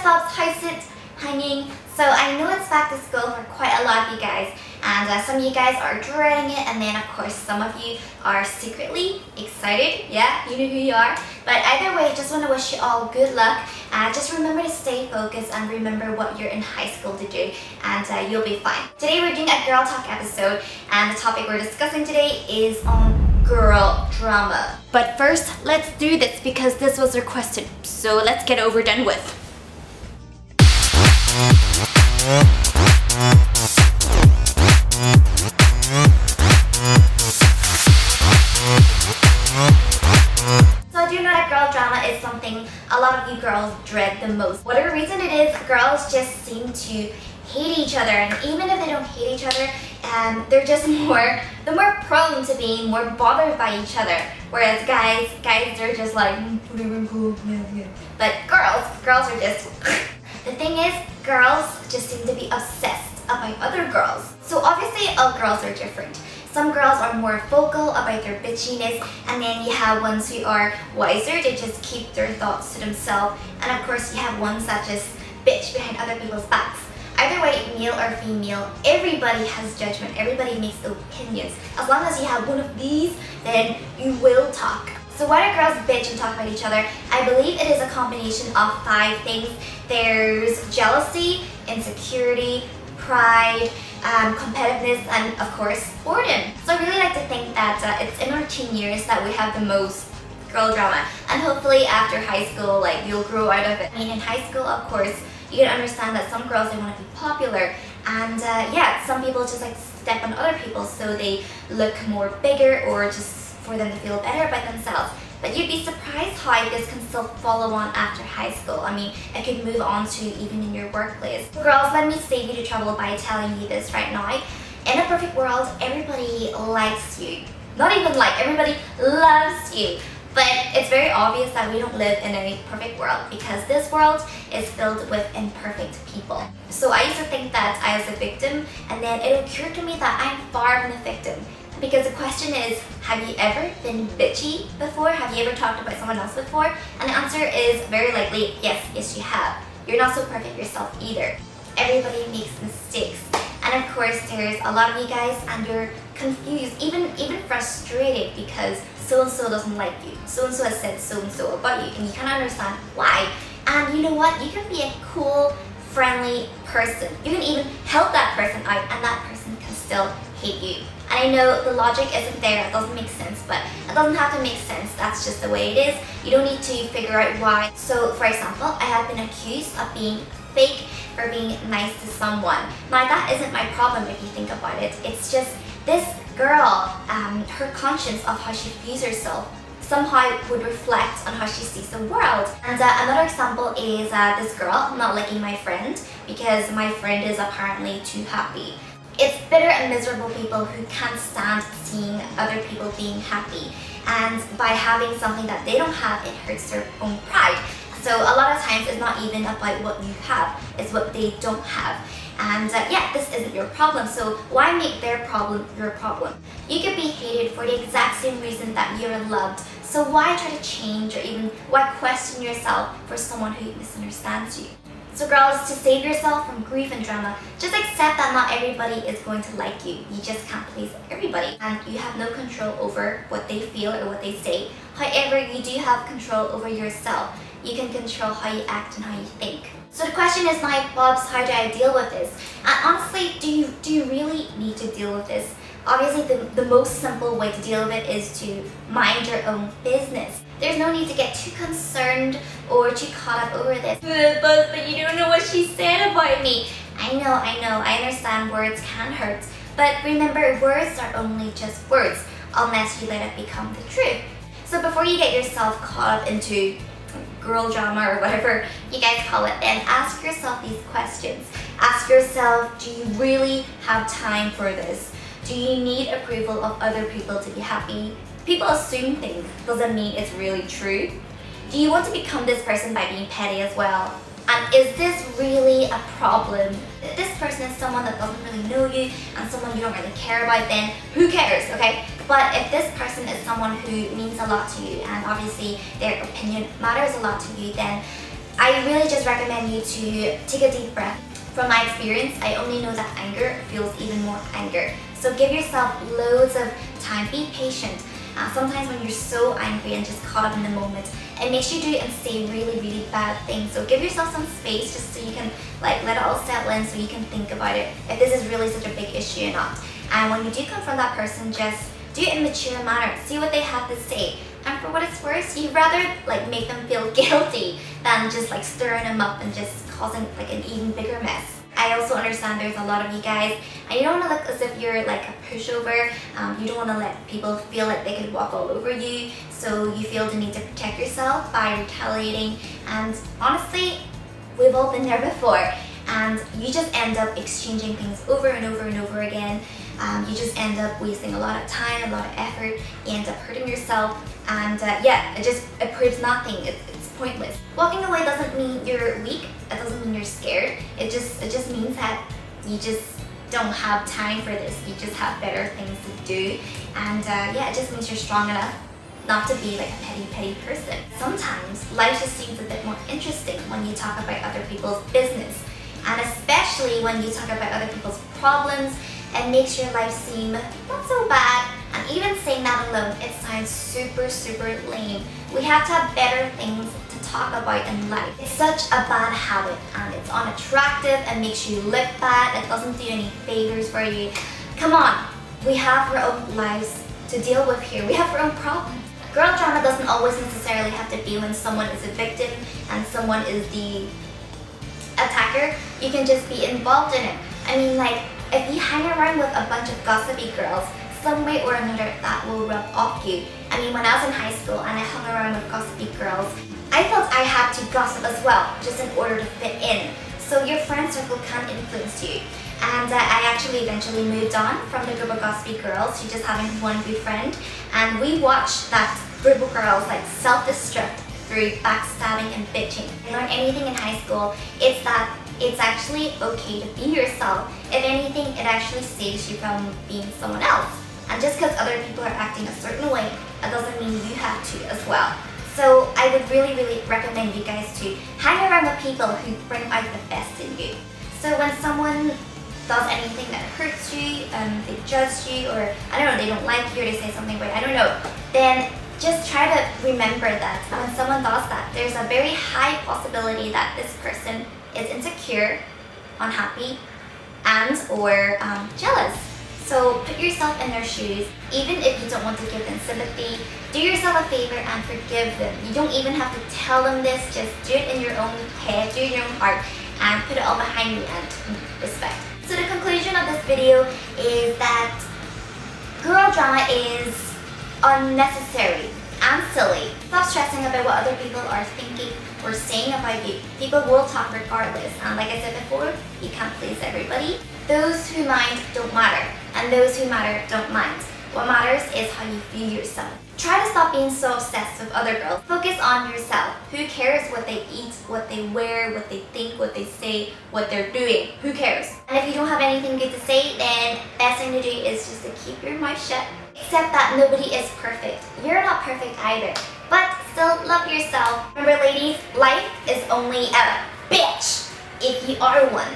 Bubs, how's it hanging? So I know it's back to school for quite a lot of you guys, and some of you guys are dreading it, and then of course some of you are secretly excited. Yeah, you know who you are. But either way, just want to wish you all good luck. Just remember to stay focused and remember what you're in high school to do, and you'll be fine. Today we're doing a girl talk episode, and the topic we're discussing today is on girl drama. But first, let's do this because this was requested, so let's get over done with. So I do know that girl drama is something a lot of you girls dread the most. Whatever reason it is, girls just seem to hate each other, and even if they don't hate each other, they're just more prone to being more bothered by each other. Whereas guys, they're just like, but girls are just. The thing is, girls just seem to be obsessed about other girls. So obviously all girls are different. Some girls are more vocal about their bitchiness, and then you have ones who are wiser, they just keep their thoughts to themselves, and of course you have ones that just bitch behind other people's backs. Either way, male or female, everybody has judgment, everybody makes opinions. As long as you have one of these, then you will talk. So why do girls bitch and talk about each other? I believe it is a combination of 5 things. There's jealousy, insecurity, pride, competitiveness, and of course boredom. So I really like to think that it's in our teen years that we have the most girl drama, and hopefully after high school, like, you'll grow out of it. I mean, in high school, of course, you can understand that some girls, they want to be popular, and yeah, some people just like step on other people so they look more bigger, or just for them to feel better about themselves. But you'd be surprised how this can still follow on after high school. I mean, it could move on to even in your workplace. Girls, let me save you the trouble by telling you this right now. In a perfect world, everybody likes you. Not even like, everybody loves you. But it's very obvious that we don't live in a perfect world, because this world is filled with imperfect people. So I used to think that I was a victim, and then it occurred to me that I'm far from the victim. Because the question is, have you ever been bitchy before? Have you ever talked about someone else before? And the answer is very likely, yes you have. You're not so perfect yourself either. Everybody makes mistakes. And of course, there's a lot of you guys, and you're confused, even frustrated because so-and-so doesn't like you. So-and-so has said so-and-so about you, and you can't understand why. And you know what? You can be a cool, friendly person. You can even help that person out, and that person can still hate you. And I know the logic isn't there, it doesn't make sense, but it doesn't have to make sense, that's just the way it is. You don't need to figure out why. So for example, I have been accused of being fake for being nice to someone. Now that isn't my problem if you think about it. It's just this girl, her conscience of how she views herself somehow would reflect on how she sees the world. And another example is this girl not liking my friend because my friend is apparently too happy. It's bitter and miserable people who can't stand seeing other people being happy, and by having something that they don't have, it hurts their own pride. So a lot of times it's not even about what you have, it's what they don't have. And yeah, this isn't your problem, so why make their problem your problem? You could be hated for the exact same reason that you're loved, so why try to change, or even why question yourself for someone who misunderstands you? So girls, to save yourself from grief and drama, just accept that not everybody is going to like you. You just can't please everybody, and you have no control over what they feel or what they say. However, you do have control over yourself. You can control how you act and how you think. So the question is now, Bubs, how do I deal with this? And honestly, do you really need to deal with this? Obviously, the most simple way to deal with it is to mind your own business. There's no need to get too concerned or too caught up over this. But you don't know what she said about me. I know, I understand words can hurt. But remember, words are only just words, unless you let it become the truth. So before you get yourself caught up into girl drama or whatever you guys call it, then ask yourself these questions. Ask yourself, do you really have time for this? Do you need approval of other people to be happy? People assume things, doesn't mean it's really true. Do you want to become this person by being petty as well? And is this really a problem? If this person is someone that doesn't really know you and someone you don't really care about, then who cares, okay? But if this person is someone who means a lot to you, and obviously their opinion matters a lot to you, then I really just recommend you to take a deep breath. From my experience, I only know that anger feels even more anger. So give yourself loads of time, be patient. Sometimes when you're so angry and just caught up in the moment, it makes you do and say really, really bad things. So give yourself some space just so you can like let it all settle in, so you can think about it, if this is really such a big issue or not. And when you do confront that person, just do it in a mature manner. See what they have to say. And for what it's worth, you'd rather like make them feel guilty than just like stirring them up and just causing like an even bigger mess. I also understand there's a lot of you guys and you don't want to look as if you're like a pushover. You don't want to let people feel like they could walk all over you, so you feel the need to protect yourself by retaliating. And honestly, we've all been there before, and you just end up exchanging things over and over and over again. You just end up wasting a lot of time, a lot of effort. You end up hurting yourself, and yeah, it proves nothing. It's pointless. Walking away doesn't mean you're weak. It doesn't mean you're scared. It just means that you just don't have time for this. You just have better things to do, and yeah, it just means you're strong enough not to be like a petty person. Sometimes life just seems a bit more interesting when you talk about other people's business, and especially when you talk about other people's problems. It makes your life seem not so bad, and even saying that alone, it sounds super lame. We have to have better things to talk about in life. It's such a bad habit, and it's unattractive and makes you look bad. It doesn't do any favors for you. Come on, we have our own lives to deal with here. We have our own problems. Girl drama doesn't always necessarily have to be when someone is a victim and someone is the attacker. You can just be involved in it. I mean, like, if you hang around with a bunch of gossipy girls, some way or another that will rub off you. I mean, when I was in high school and I hung around with gossipy girls, I felt I had to gossip as well, just in order to fit in. So your friend circle can influence you. And I actually eventually moved on from the group of gossipy girls to just having one good friend. And we watched that group of girls like self-destruct through backstabbing and bitching. If I learned anything in high school, it's that it's actually okay to be yourself. If anything, it actually saves you from being someone else. And just because other people are acting a certain way, that doesn't mean you have to as well. So I would really recommend you guys to hang around with people who bring out the best in you. So when someone does anything that hurts you, they judge you, or I don't know, they don't like you, or they say something weird, I don't know, then just try to remember that when someone does that, there's a very high possibility that this person is insecure, unhappy, and or jealous. So put yourself in their shoes. Even if you don't want to give them sympathy, do yourself a favor and forgive them. You don't even have to tell them this, just do it in your own head, do it in your own heart, and put it all behind you and respect. So the conclusion of this video is that girl drama is unnecessary and silly. Stop stressing about what other people are thinking or saying about you. People will talk regardless, and like I said before, you can't please everybody. Those who mind don't matter, and those who matter don't mind. What matters is how you view yourself. Try to stop being so obsessed with other girls. Focus on yourself. Who cares what they eat, what they wear, what they think, what they say, what they're doing? Who cares? And if you don't have anything good to say, then best thing to do is just to keep your mouth shut. Except that nobody is perfect. You're not perfect either. But still love yourself. Remember ladies, life is only a bitch if you are one.